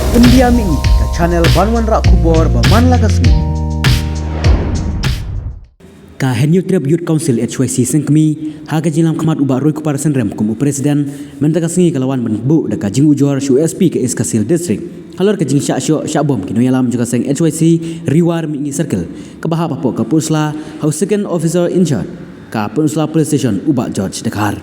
Pendiami ke channel Banwan Rak Kubor Baman Lagasmi. Ka Henyu Trip Youth Council HYC Sengkemi haga jilam kemat ubah Roy Kupar Senrem kumu presiden mentagasngi kalawan benbu deka jing ujor USP ke Iskasil District. Halor ke jing syak bom kino yalam juga seng HYC Riwar Mingi Circle ke bahap apa ke Pusla House Second Officer in charge ka Pusla Police Station ubah George Dekar.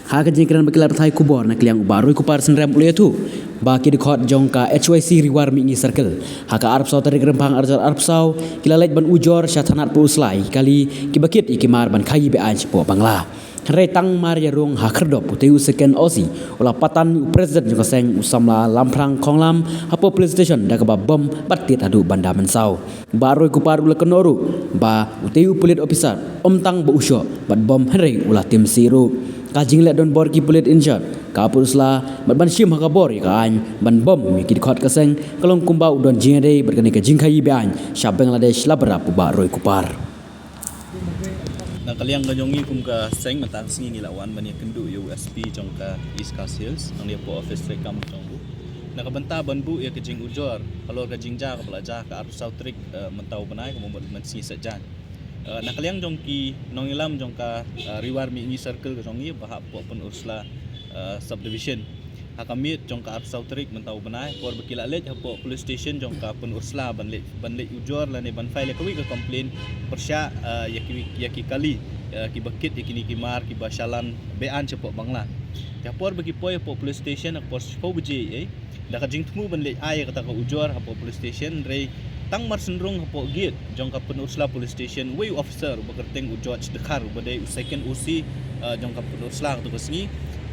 Haga jing kiran bakilar Thai Kubor nak liang ubah Roy Kupar Senrem uleh tu. Baki dikot jong ka HYC Riwar Mingi Circle. Haka Arab Sau tarik rempang arjar Arab Sau kila lek ban ujor syatanat puslai kali kibakit ikimar ban kayi be aj po Bangla. Retang Maria Rong hakerdop uteu second Aussie ulah patan presiden juga seng usamla lamprang konglam hapo police station dak ba bom batit adu banda mensau. Baroi kupar ulah kenoru ba uteu police officer omtang ba usyo bat bom hre ulah tim siru. Kajing lek don bor ki police injat kapusla ban shim hakabor ka an ban bom mi ki khot kaseng kalong kumbau don jingade berkani ka jingkai be an sya Bangladesh labra ba roi kupar. Nakaliang ganyongi kum ka seng matang singi nilawan bani kendu USP jong ka East Coast Hills ang dia po office rekam jong bu. Nakabanta banbu ya kejing ujor kalau ka jingja ka belajar ka Arab Sau trik mentau banai ka momod mensi sajan. Nakaliang jong ki nongilam jong ka Riwar Mingi Circle ka jongi bahap po pen Ursula subdivision. Hakamit jong ka Arab Sau trik mentau banai por bekila lej hapo police station jong ka pen Ursula ban lej ujor lane ban file kawi ka complain persya yaki kali ki bakit yakini kimar ki bashalan bean cepo Bangla. Ya por bagi poy hapo police station hapo spo beje da ka jingtmu ban lej ay kata ka ujor hapo police station re tang mar senrung hapo gate jong ka pen Ursula police station way officer bekerteng ujor Dekar badai second UC jong ka pen Ursula tu kesngi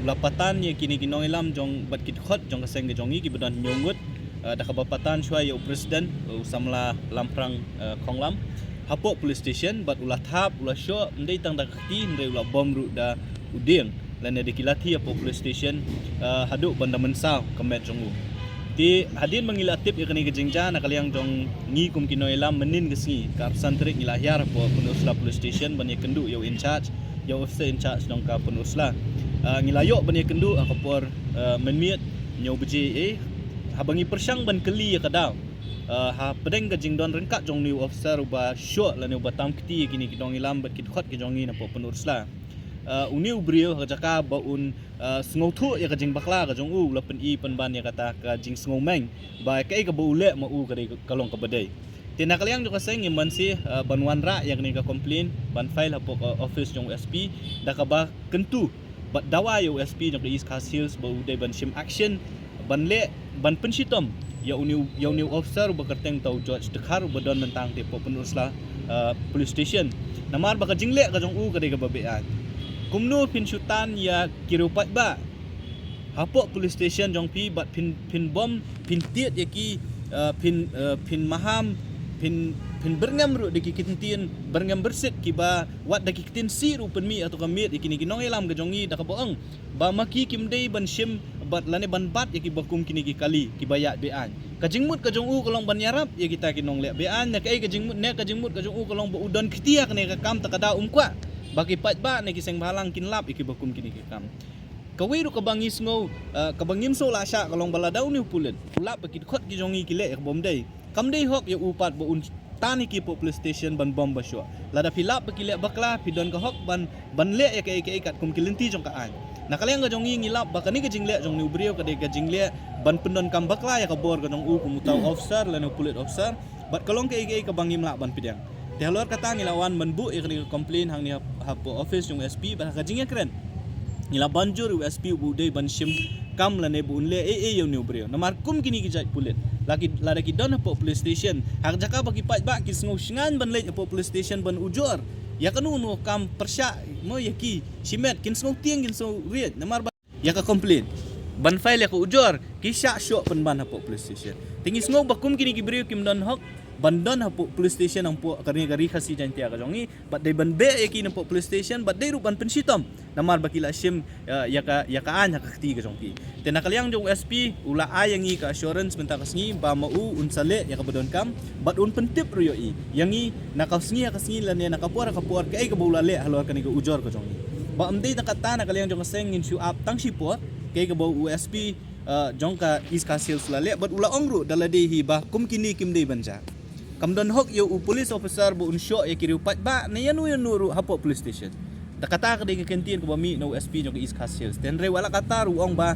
lapatan ye kini kinong ilam jong bat kit khot jong kaseng ke jongi ki bedan nyongut da ka bapatan shwai yo presiden usamla lamprang konglam hapo police station bat ulah thap ulah syo ndai tang da kti ndai ulah bom ru da uding lan de kilati hapo police station haduk banda mensau kemet jongu ti hadin mengilatip ye kini ke jingja nakaliang jong ngi kum kinong ilam menin kesngi ka santrik ilahyar hapo Ursula police station ban ye kendu yo in charge yo officer in charge jong ka Ursula ngilayok bani kendu akapor menmiet nyau beje habangi persyang ban keli kadau ha pedeng ka jingdon rengkat jong new officer ba shot la new batam kti kini kidong ilam bat kit khot ke jongi na po Ursula uniu brio ha jaka ba un sngo thu ya ka jing bakla ka jong u la pen i pen ban ya kata ka jing sngo meng ba kai ka ba ule ma u ka kalong ka badai tina kaliang joka seng iman si banwan ra yang ni ka complain ban file hapo office jong SP da ka ba kentu bat dawa USP jong East Coast Hills ba uday ban shim action ban le ban pensitom ya uniu officer bekerteng tau George Dekar badon mentang te po pen Ursula police station namar ba ka jingle ka jong u ka de ka babean kumnu pin syutan ya kirupat ba hapo police station jong pi bat pin bom pin tiet ya ki pin maham pin berngam ru deki kitintien berngam berset kiba wat deki kitin si ru pen mi atau kamit ikini kinong elam ke jongi da ka boeng ba maki kimdei ban shim bat lane ban bat yaki bakum kini ki kali kibaya bean kajingmut ka jong u kolong ban yarap ya kita kinong le bean na kai kajingmut ne kajingmut ka jong u kolong ba udon kitiak ne ka kam takada kwa baki pat ba ne kiseng balang kinlap iki bakum kini ki kam kawi ru kabangis ngo kabangim so la sya kolong baladau ni pulet ulap baki khot ki jongi ki le ka bom dei kam dei hok ya upat ba un tani ki po police station ban bom basyo lada pilap bekilek bakla pidon ka hok ban le ya kai kat kum kilinti jong ka an nakaliang ga jong ngilap bakani ka jingle jong ni ubrio ka de ka jingle ban pendon kam bakla ya ka bor ka jong u kum tau officer lan police officer bat kalong kai ka bangim la ban pidang te halor kata ngilawan menbu ya ka complain hang ni hapo office jong SP ba ka jingya keren ngila banjur USP budai ban shim kam la ne bun le yo ni ubrio namar kum kini ki jai pulit lagi lada ki don hapo police station hak jaka bagi pat ba ki sngo shingan ban le hapo police station ban ujor ya kanu no kam persya mo yaki simet kin sngo tieng kin so riet namar ba ya ka complain ban file ya ka ujor ki sya shok pen ban hapo police station tingi sngo bakum kini ki brio kim don hok bandon hapo police station ang po karni gari khasi jantia ka jongi bat dai ban be yaki na po police station bat dai ruban pensitom namar bakila shim ya ka an ka kti ka jongki tena kaliang jong SP ula ayangi ka assurance benta kasngi ba mau unsale ya ka badon kam bat un pentip ruyo i yangi nakasngi ka sngi lan ya nakapuar ka ai ka bulale halor kani ka ujor ka jongi ba amdei nakata na kaliang jong seng in shoe up tang sipot kay ka USP jongka iska sales la le but ula ongru dalade hi ba kum kini kim dei banja kamdon hok yo police officer bu unsyo ya kiri pat ba na yanu ru hapo police station da kata ka de kentin ko bami no SP jong iska sales ten re wala kata ru ong ba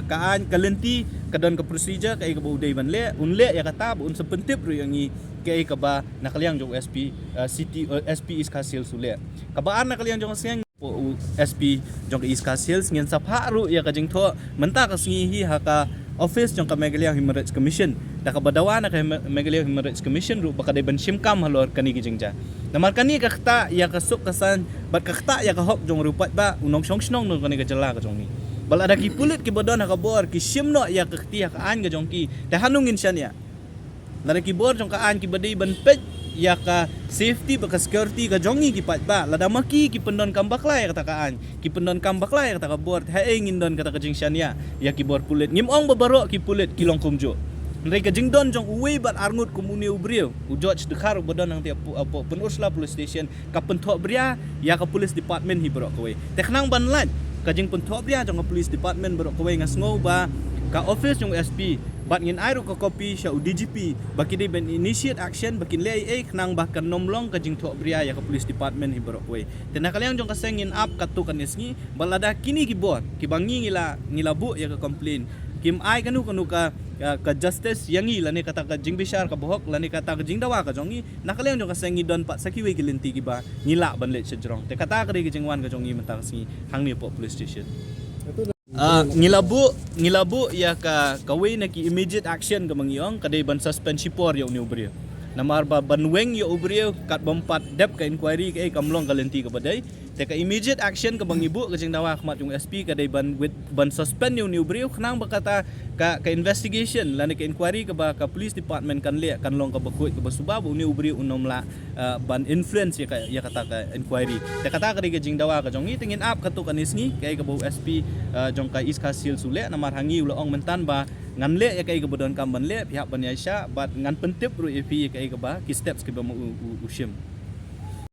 kaan kalenti kadon ka procedure kai ka bu dei ban le unle ya kata bu un sepentip ru yang i kai ka ba nakaliang jong SP city SP iska sales ule kabaan nakaliang jong seng po SP jong iska sales ngin sapha ru ya ka jing tho menta ka singi hi ha ka office jong ka Meghalaya Human Rights Commission da ka badawa na ka Meghalaya Human Rights Commission ru baka ban simkam halor kani gijingja namar kani ka kta ya ka suk kasan bat ka kta ya ka hok jong rupat ba unong song no kani ka jala ka jong ni bal ada ki pulit ki bodon ka bor ki simno ya ka kti ya ka an ka jong ki da hanungin siya niya lada ki bor jong ka an ki badai ban pet ya ka safety baka security ka jongi ki pat ba lada maki ki pendon kambakla ya kata kaan ki pendon kambakla ya kata ka bor ha engin don kata ka jing siya ya ki bor pulit ngim ong babaro ki pulit ki long kumjo ndai ka jing don jong uwe bat arngut komuni ubrio u George dekhar bodon nang tiap apo penursla police station ka pentok bria ya ka police department hi borok kowe teknang ban lat ka jing pentok bria jong ka police department borok kowe ngasngau ba ka office jong SP bat ngin airu ka copy sya u DGP baki de ben initiate action bakin le ai knang bahkan nomlong ka jing thok bria ya ka police department hi borok we tena kaliang jong ka sengin up katu kan isngi balada kini ki bor ki bangi ngila bu ya ka complain kim ai kanu ka justice yangi lani kata ka jing bishar ka bohok lani kata ka jing dawa ka jongi nakaliang jong ka sengi don pat sakiwe gilinti ki ba ngila ban le sejrong te kata ka de ki jingwan ka jongi mentang singi hangni po police station ngilabu ya ka kawai na ki immediate action ka mangyong kadai ban suspend sipor yo ni ubrio namar ba banweng yo ubrio kat bompat dep ka inquiry ka kamlong kalenti ka badai te ka immediate action ka bangibu ka jing dawa khmat yung SP kadai ban suspend yo ni ubrio khnang bakata ka investigation lani ka inquiry ka ba ka police department kan le kan long ka bakut ka basubab ni ubrio unomla ban influence ya kata ka inquiry te kata ka jing dawa ka jongi tingin up ka to kanisngi kay ka bu SP jong ka iska sil sule namar hangi ulo ong mentan ba ngan le ya kay ka bodon kam ban le pihak ban yaisha bat ngan pentip ru ipi kay ka ba ki steps ka ba usim